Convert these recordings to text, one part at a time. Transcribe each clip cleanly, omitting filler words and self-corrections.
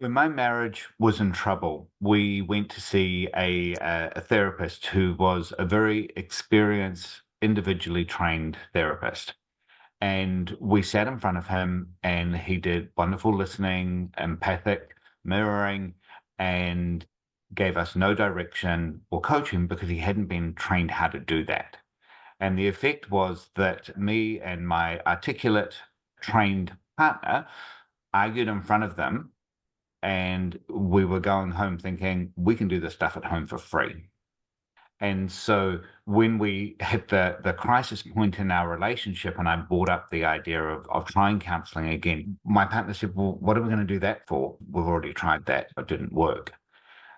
When my marriage was in trouble, we went to see a therapist who was a very experienced, individually trained therapist. And we sat in front of him, and he did wonderful listening, empathic, mirroring, and gave us no direction or coaching because he hadn't been trained how to do that. And the effect was that me and my articulate, trained partner argued in front of them, and we were going home thinking we can do this stuff at home for free. And so when we hit the crisis point in our relationship, and I brought up the idea of trying counseling again, my partner said, "Well, what are we going to do that for? We've already tried that, but it didn't work."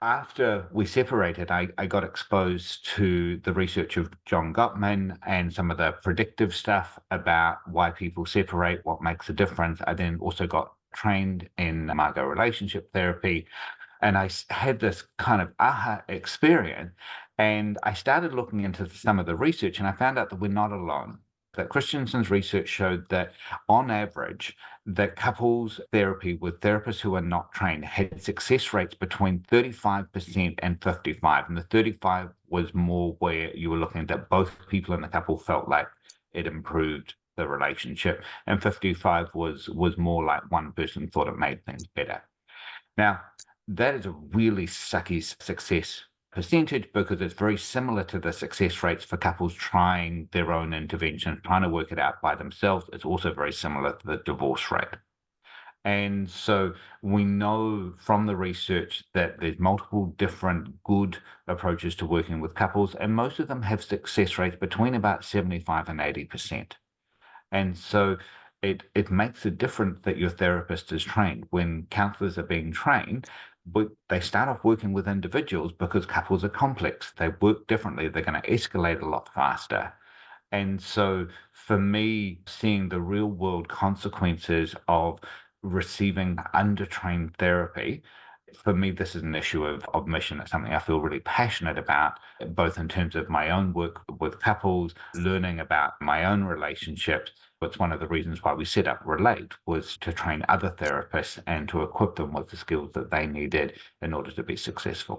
After we separated, I got exposed to the research of John Gottman and some of the predictive stuff about why people separate, what makes a difference. I then also got trained in Margot relationship therapy, and had this kind of aha experience. And I started looking into some of the research, and I found out that we're not alone. That Christensen's research showed that on average, that couples therapy with therapists who are not trained had success rates between 35% and 55. And the 35 was more where you were looking at that both people in the couple felt like it improved the relationship. And 55 was more like one person thought it made things better. Now, that is a really sucky success percentage because it's very similar to the success rates for couples trying their own intervention, trying to work it out by themselves. It's also very similar to the divorce rate. And so we know from the research that there's multiple different good approaches to working with couples, and most of them have success rates between about 75 and 80%. And so it makes a difference that your therapist is trained. When counselors are being trained, but they start off working with individuals because couples are complex. They work differently. They're going to escalate a lot faster. And so for me, seeing the real world consequences of receiving undertrained therapy, for me, this is an issue of mission. It's something I feel really passionate about, both in terms of my own work with couples, learning about my own relationships. It's one of the reasons why we set up Relate was to train other therapists and to equip them with the skills that they needed in order to be successful.